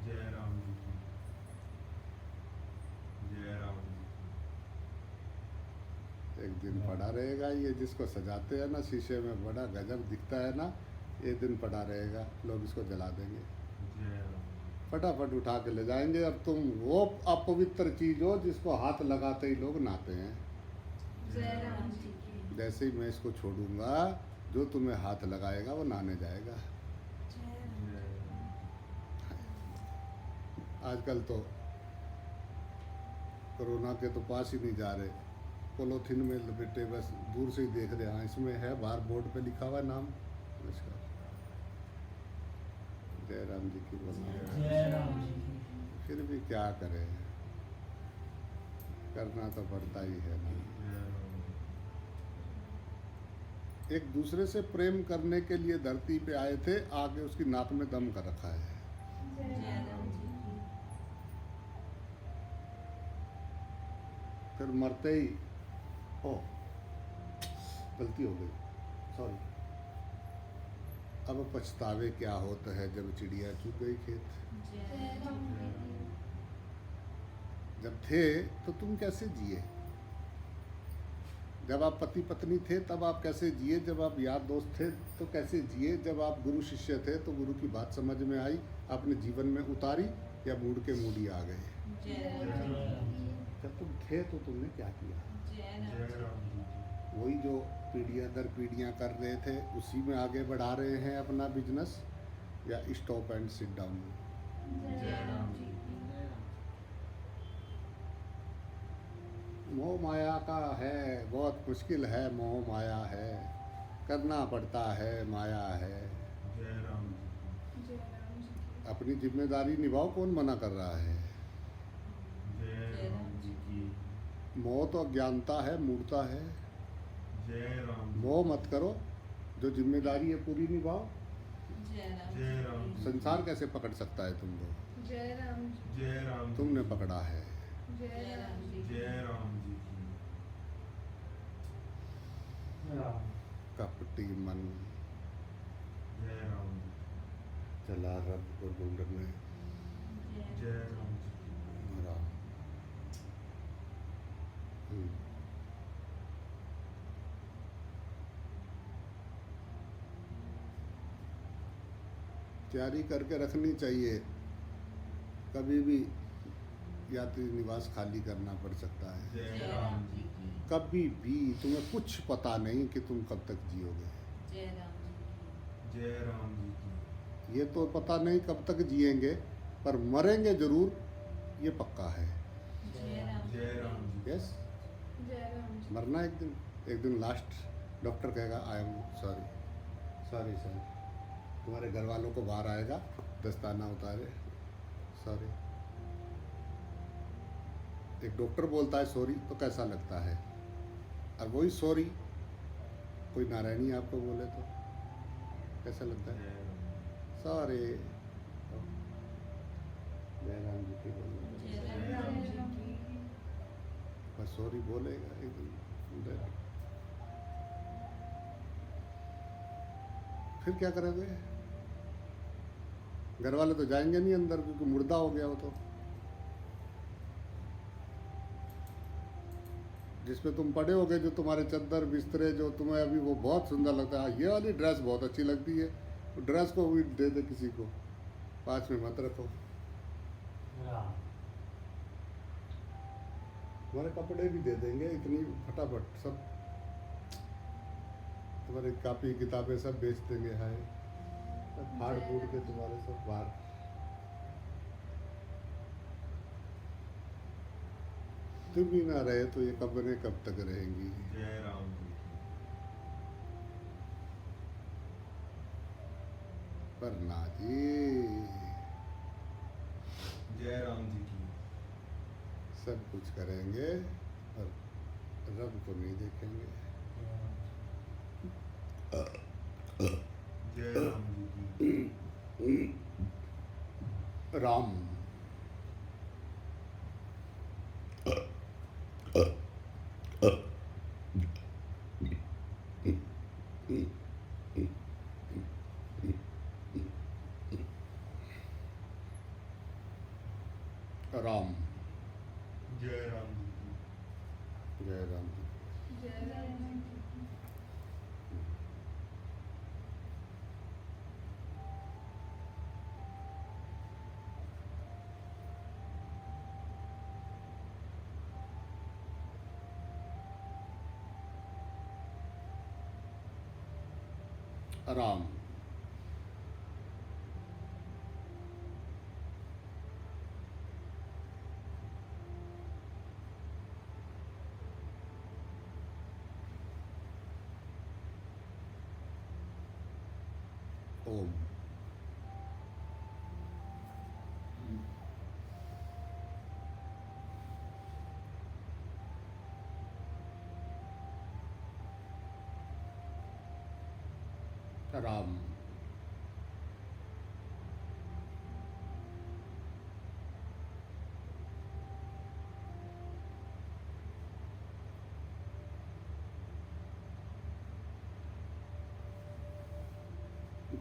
जय राम जी की जय राम जी एक दिन पड़ा रहेगा ये, जिसको सजाते हैं ना शीशे में, बड़ा गजब दिखता है ना, एक दिन पड़ा रहेगा, लोग इसको जला देंगे, की जय राम फटाफट उठा के ले जाएंगे। अब तुम वो अपवित्र चीज हो जिसको हाथ लगाते ही लोग नहाते हैं। जय राम जी की जैसे ही मैं इसको छोड़ूंगा, जो तुम्हें हाथ लगाएगा वो नहाने जाएगा। जय राम जय आजकल तो कोरोना के तो पास ही नहीं जा रहे, पोलोथीन में लपेटे बस दूर से ही देख रहे, हाँ इसमें है, बाहर बोर्ड पे लिखा हुआ है नाम इसका। जय राम जी की बोलो। जय राम जी की फिर भी क्या करें, करना तो पड़ता ही है ना। एक दूसरे से प्रेम करने के लिए धरती पे आए थे, आगे उसकी नाक में दम कर रखा है। जय राम जी की फिर मरते ही ओ गलती हो गई, सॉरी। अब पछतावे क्या होता है जब चिड़िया चुग गई खेत। जय राम जी की जब थे तो तुम कैसे जिए? जब आप पति पत्नी थे तब आप कैसे जिए? जब आप यार दोस्त थे तो कैसे जिए? जब आप गुरु शिष्य थे तो गुरु की बात समझ में आई, आपने जीवन में उतारी, या मूड के मूड ही आ गए? जय राम जी की जब तुम थे तो तुमने क्या किया? जय जय राम राम जी की वही जो पीढ़ियाँ दर पीढ़ियाँ कर रहे थे उसी में आगे बढ़ा रहे हैं अपना बिजनेस, या स्टॉप एंड सिट डाउन? जय राम जी की जय राम। मोह माया का है, बहुत मुश्किल है, मोह माया है, करना पड़ता है, माया है। जय राम जी जय राम जी की अपनी जिम्मेदारी निभाओ, कौन मना कर रहा है? की जय राम जी की मोह तो अज्ञानता है, मूर्खता है। जय राम जी मोह मत करो, जो जिम्मेदारी है पूरी निभाओ। जय राम जय राम जी संसार कैसे पकड़ सकता है तुमको? जय राम जी जय राम जी तुमने की। पकड़ा है। जय राम जी की जय राम जी की राम। कपटी मन जय राम जी चला रब को ढूंढने जय राम जी की मरा। तैयारी करके रखनी चाहिए, कभी भी यात्री निवास खाली करना पड़ सकता है। जय राम जी की कभी भी तुम्हें कुछ पता नहीं कि तुम कब तक जियोगे। जय राम जी की जय राम जी की ये तो पता नहीं कब तक जिएंगे, पर मरेंगे जरूर, ये पक्का है। जय राम जी जय राम जी यस, जय राम जी मरना एक दिन लास्ट डॉक्टर कहेगा I am sorry, sorry sir, तुम्हारे घर वालों को बाहर आएगा, दस्ताना उतारे, सॉरी। एक डॉक्टर बोलता है सॉरी तो कैसा लगता है? और वही सॉरी कोई नारायणी आपको बोले तो कैसा लगता है? जय राम सॉरी। जय राम जी की बोलो, जय राम जी की बस सॉरी बोलेगा एक दिन, फिर क्या करोगे? घर वाले तो जाएंगे नहीं अंदर, क्योंकि मुर्दा हो गया हो तो। जिसमें तुम पड़े होगे, जो तुम्हारे चद्दर बिस्तरे, जो तुम्हें अभी वो बहुत सुंदर लगता है, हाँ, ये वाली ड्रेस बहुत अच्छी लगती है, तो ड्रेस को भी दे दे किसी को, पास में मत रखो। राम। तुम्हारे कपड़े भी दे देंगे इतनी फटाफट, सब तुम्हारी कापी किताबें सब बेच देंगे, हाय सब फाड़ फूड़ के तुम्हारे सब बाहर। तुम ही ना रहे तो ये कब्रें कब तक रहेंगी? जय राम जी की वरना जी जय राम जी की सब कुछ करेंगे और रब को नहीं देखेंगे। जय राम जी की राम राम जय राम जी की जय राम जी। जय राम जी की राम ओम राम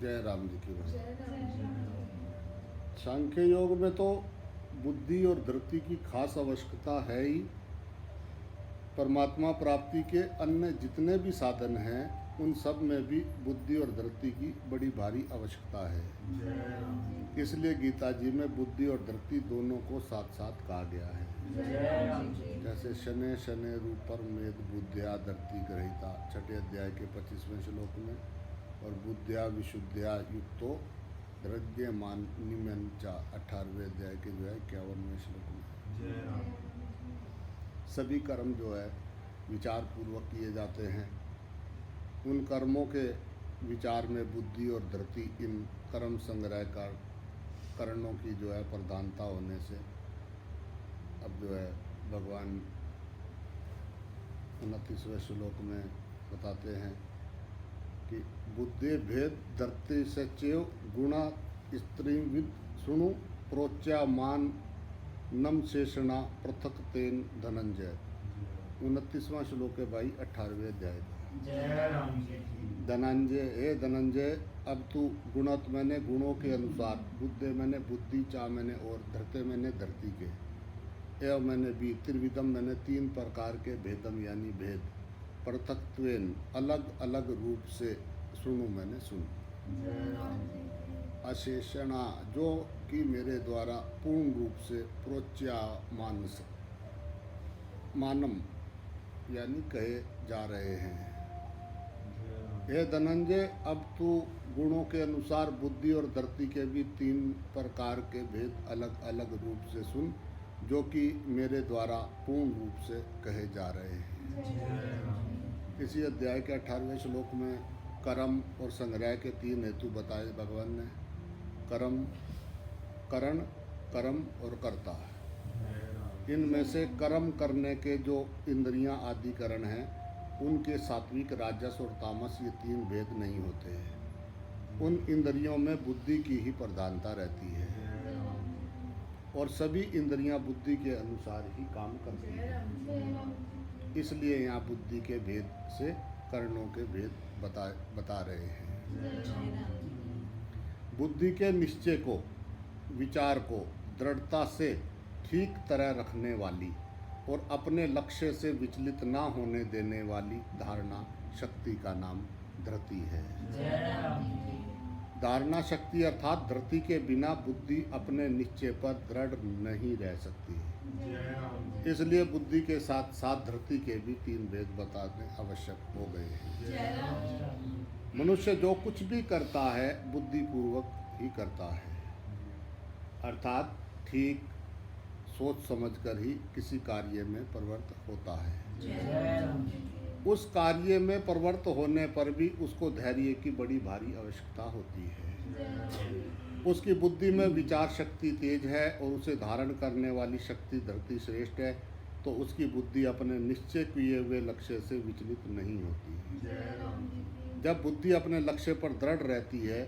जय राम जी की बात। जय राम जी की सांख्य योग में तो बुद्धि और धृति की खास आवश्यकता है ही। परमात्मा प्राप्ति के अन्य जितने भी साधन हैं उन सब में भी बुद्धि और धृति की बड़ी भारी आवश्यकता है। जय राम इसलिए गीता जी में बुद्धि और धृति दोनों को साथ साथ कहा गया है। जय राम जी की। जैसे शने शने रूपर मेद बुद्ध्या धरती ग्रहिता 6 अध्याय के 25वें श्लोक में, और बुद्ध्या विशुद्ध्या युक्तो द्रव्यमान निमंचा 18वें अध्याय के जो है 51वें श्लोक में। जय राम सभी कर्म जो है विचार पूर्वक किए जाते हैं। उन कर्मों के विचार में बुद्धि और धृति इन कर्म संग्रह का करणों की जो है प्रधानता होने से अब जो है भगवान 29वें श्लोक में बताते हैं कि बुद्धि भेद धरती से चेव गुणा स्त्री विद सुणु प्रोच्या मान नम शेषणा पृथक तेन धनंजय। 29वां श्लोक है भाई 18वें अध्याय का। जय राम जी की। धनंजय, हे धनंजय, अब तू गुणत मैंने गुणों के अनुसार, बुद्धि मैंने बुद्धि, चा मैंने और, धरते मैंने धरती के, एवं मैंने भी, त्रिविधम मैंने 3 प्रकार के भेदम यानी भेद, पृथक्त्वेन अलग अलग रूप से, सुनु मैंने सुन, जय राम अशेषणा जो कि मेरे द्वारा पूर्ण रूप से प्रोच्या मानस मानम यानी कहे जा रहे हैं। हे धनंजय, अब तू गुणों के अनुसार बुद्धि और धरती के भी 3 प्रकार के भेद अलग अलग रूप से सुन, जो कि मेरे द्वारा पूर्ण रूप से कहे जा रहे हैं। इसी अध्याय के 18वें श्लोक में कर्म और संग्रह के 3 हेतु बताए भगवान ने। कर्म, करण, कर्म और कर्ता। इनमें से कर्म करने के जो इंद्रियां आदि करण हैं उनके सात्विक, राजस और तामस ये 3 भेद नहीं होते हैं। उन इंद्रियों में बुद्धि की ही प्रधानता रहती है और सभी इंद्रियां बुद्धि के अनुसार ही काम करती हैं। इसलिए यहाँ बुद्धि के भेद से कर्णों के भेद बता रहे हैं। बुद्धि के निश्चय को, विचार को दृढ़ता से ठीक तरह रखने वाली और अपने लक्ष्य से विचलित ना होने देने वाली धारणा शक्ति का नाम धृति है। जय राम जी की। धारणा शक्ति अर्थात धृति के बिना बुद्धि अपने निश्चय पर दृढ़ नहीं रह सकती। इसलिए बुद्धि के साथ साथ धृति के भी 3 भेद बताने आवश्यक हो गए हैं। मनुष्य जो कुछ भी करता है बुद्धि पूर्वक ही करता है, अर्थात ठीक सोच समझकर ही किसी कार्य में प्रवृत्त होता है। जय राम जी की। उस कार्य में प्रवृत्त होने पर भी उसको धैर्य की बड़ी भारी आवश्यकता होती है। उसकी बुद्धि में विचार शक्ति तेज है और उसे धारण करने वाली शक्ति धरती श्रेष्ठ है, तो उसकी बुद्धि अपने निश्चय किए हुए लक्ष्य से विचलित नहीं होती। जब बुद्धि अपने लक्ष्य पर दृढ़ रहती है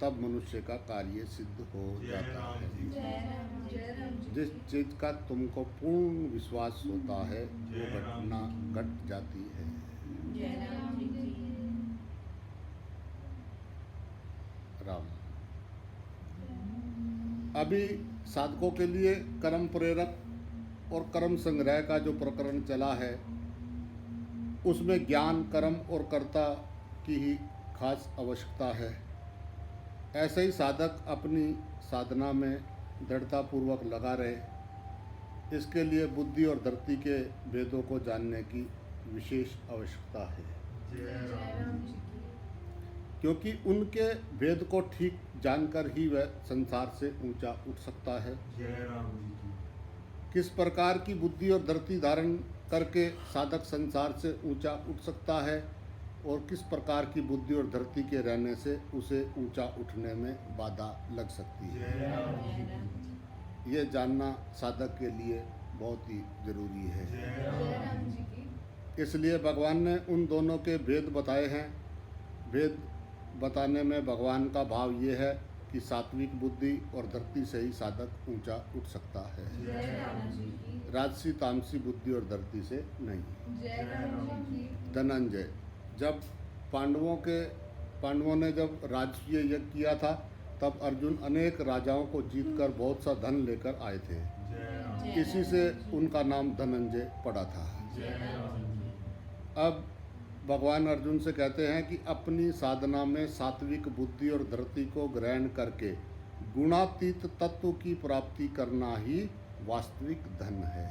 तब मनुष्य का कार्य सिद्ध हो जाता है। जिस चीज का तुमको पूर्ण विश्वास होता है वो घटना घट जाती है। राम। अभी साधकों के लिए कर्म प्रेरक और कर्म संग्रह का जो प्रकरण चला है उसमें ज्ञान, कर्म और कर्ता की ही खास आवश्यकता है। ऐसे ही साधक अपनी साधना में दृढ़तापूर्वक लगा रहे, इसके लिए बुद्धि और धरती के भेदों को जानने की विशेष आवश्यकता है, क्योंकि उनके भेद को ठीक जानकर ही वह संसार से ऊंचा उठ सकता है। किस प्रकार की बुद्धि और धरती धारण करके साधक संसार से ऊंचा उठ सकता है और किस प्रकार की बुद्धि और धरती के रहने से उसे ऊंचा उठने में बाधा लग सकती है, ये जानना साधक के लिए बहुत ही जरूरी है। इसलिए भगवान ने उन दोनों के भेद बताए हैं। भेद बताने में भगवान का भाव ये है कि सात्विक बुद्धि और धरती से ही साधक ऊंचा उठ सकता है, राजसी तामसी बुद्धि और धरती से नहीं। धनंजय, जब पांडवों ने जब राजसूय यज्ञ किया था तब अर्जुन अनेक राजाओं को जीतकर बहुत सा धन लेकर आए थे। इसी से उनका नाम धनंजय पड़ा था। जय राम जी अब भगवान अर्जुन से कहते हैं कि अपनी साधना में सात्विक बुद्धि और धरती को ग्रहण करके गुणातीत तत्व की प्राप्ति करना ही वास्तविक धन है।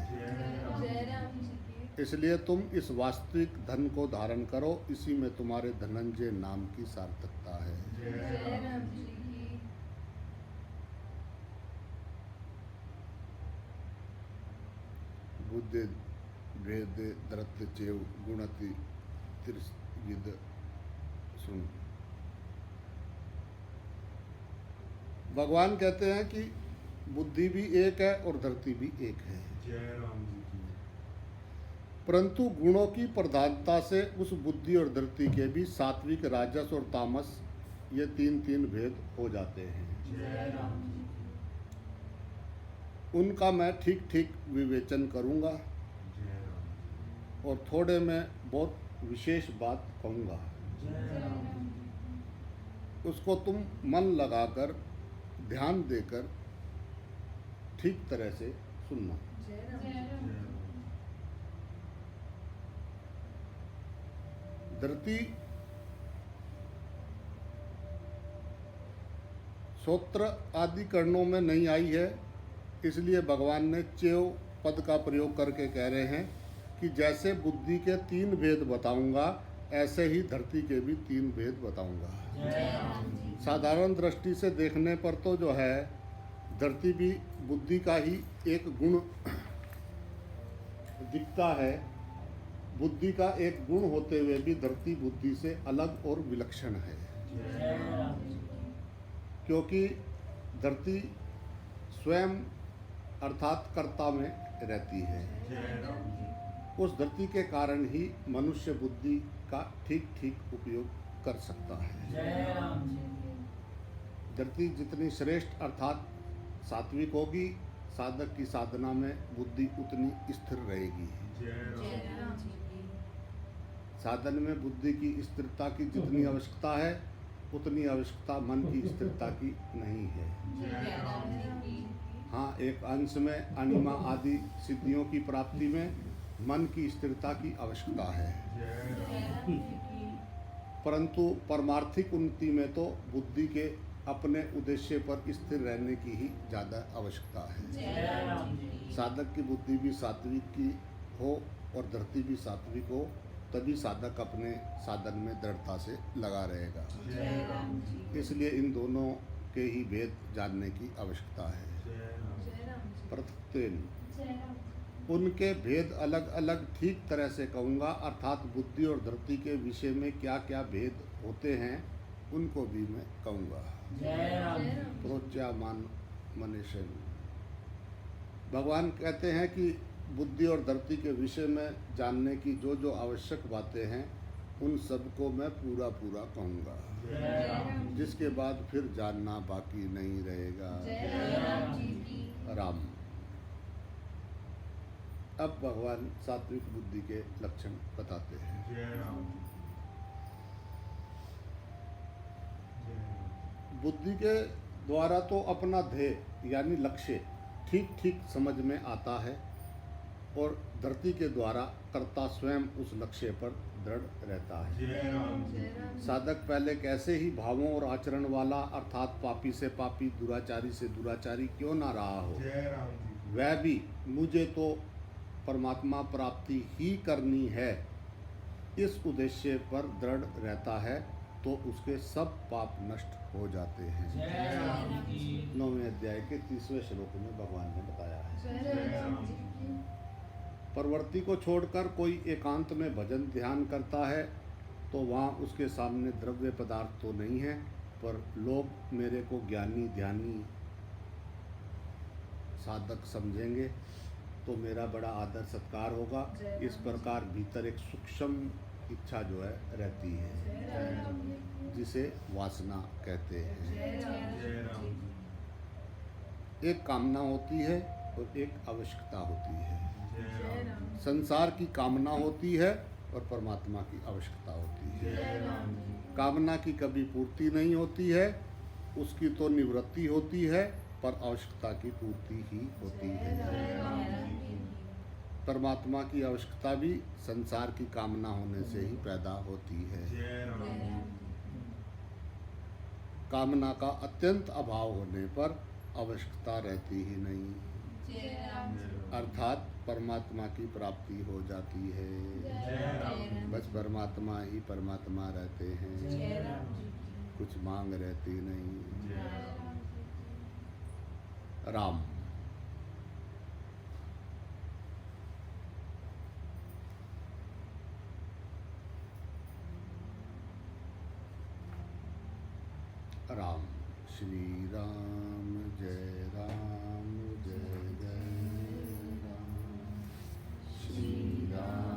जय राम जी की इसलिए तुम इस वास्तविक धन को धारण करो, इसी में तुम्हारे धनंजय नाम की सार्थकता है। जय राम जी की बुद्धि भेद धरत चेव गुणति तिरस्विद सुन। भगवान कहते हैं कि बुद्धि भी एक है और धरती भी एक है, जय राम जी की परंतु गुणों की प्रधानता से उस बुद्धि और धरती के भी सात्विक, राजस और तामस ये तीन तीन भेद हो जाते हैं। जय राम जी उनका मैं ठीक ठीक विवेचन करूंगा जय राम और थोड़े में बहुत विशेष बात कहूंगा। जय राम जी उसको तुम मन लगाकर ध्यान देकर ठीक तरह से सुनना। जय राम जय राम धरती सूत्र आदि कर्णों में नहीं आई है, इसलिए भगवान ने चेव पद का प्रयोग करके कह रहे हैं कि जैसे बुद्धि के तीन भेद बताऊंगा, ऐसे ही धरती के भी तीन भेद बताऊंगा। जय राम जी साधारण दृष्टि से देखने पर तो जो है धरती भी बुद्धि का ही एक गुण दिखता है। बुद्धि का एक गुण होते हुए भी धरती बुद्धि से अलग और विलक्षण है, जय राम जी क्योंकि धरती स्वयं अर्थात कर्ता में रहती है। जय राम जी उस धरती के कारण ही मनुष्य बुद्धि का ठीक ठीक उपयोग कर सकता है। जय राम जी धरती जितनी श्रेष्ठ अर्थात सात्विक होगी, साधक की साधना में बुद्धि उतनी स्थिर रहेगी। जय जय राम राम जी की साधन में बुद्धि की स्थिरता की जितनी आवश्यकता है, उतनी आवश्यकता मन की स्थिरता की नहीं है। जय राम जी की हाँ, एक अंश में अनिमा आदि सिद्धियों की प्राप्ति में मन की स्थिरता की आवश्यकता है, जय जय राम राम जी की परंतु परमार्थिक उन्नति में तो बुद्धि के अपने उद्देश्य पर स्थिर रहने की ही ज़्यादा आवश्यकता है। जय राम जी की साधक की बुद्धि भी सात्विक की हो और धरती भी सात्विक हो, तभी साधक अपने साधन में दृढ़ता से लगा रहेगा। जय राम जी इसलिए इन दोनों के ही भेद जानने की आवश्यकता है। जय राम जय राम जी प्रत्येन जय राम उनके भेद अलग अलग ठीक तरह से कहूँगा, अर्थात बुद्धि और धरती के विषय में क्या क्या भेद होते हैं उनको भी मैं कहूँगा। जय राम जी प्रोच्यमान मनुष्य भगवान कहते हैं कि बुद्धि और धरती के विषय में जानने की जो जो आवश्यक बातें हैं उन सबको मैं पूरा पूरा कहूँगा, जय राम जिसके बाद फिर जानना बाकी नहीं रहेगा। जय राम जी की राम। अब भगवान सात्विक बुद्धि के लक्षण बताते हैं। जय राम जय राम बुद्धि के द्वारा तो अपना ध्येय यानी लक्ष्य ठीक ठीक समझ में आता है और धरती के द्वारा कर्ता स्वयं उस लक्ष्य पर दृढ़ रहता है। जय राम जी जय राम साधक पहले कैसे ही भावों और आचरण वाला अर्थात पापी से पापी, दुराचारी से दुराचारी क्यों ना रहा हो, जय राम जी वह भी मुझे तो परमात्मा प्राप्ति ही करनी है, इस उद्देश्य पर दृढ़ रहता है तो उसके सब पाप नष्ट हो जाते हैं। जय राम जी 9वें अध्याय के 30वें श्लोक में भगवान ने बताया है। जय राम जी की प्रवृत्ति को छोड़कर कोई एकांत में भजन ध्यान करता है तो वहाँ उसके सामने द्रव्य पदार्थ तो नहीं है, पर लोग मेरे को ज्ञानी ध्यानी साधक समझेंगे तो मेरा बड़ा आदर सत्कार होगा। इस प्रकार भीतर एक सूक्ष्म इच्छा जो है रहती है, जय राम जी की जिसे वासना कहते हैं। जय राम जय राम जी जी एक कामना होती है और एक आवश्यकता होती है। जय जय राम राम संसार की कामना होती है और परमात्मा की आवश्यकता होती है। जय राम जी कामना की कभी पूर्ति नहीं होती है, उसकी तो निवृत्ति होती है पर आवश्यकता की पूर्ति ही होती है। जय राम जी की। परमात्मा की आवश्यकता भी संसार की कामना होने से ही पैदा होती है। जय राम जी। कामना का अत्यंत अभाव होने पर आवश्यकता रहती ही नहीं, जय राम जी की। अर्थात परमात्मा की प्राप्ति हो जाती है। जय राम जी। बस परमात्मा ही परमात्मा रहते हैं, जय राम जी की। कुछ मांग रहती नहीं। जय राम। राम राम श्री राम जय राम जय जय राम श्री राम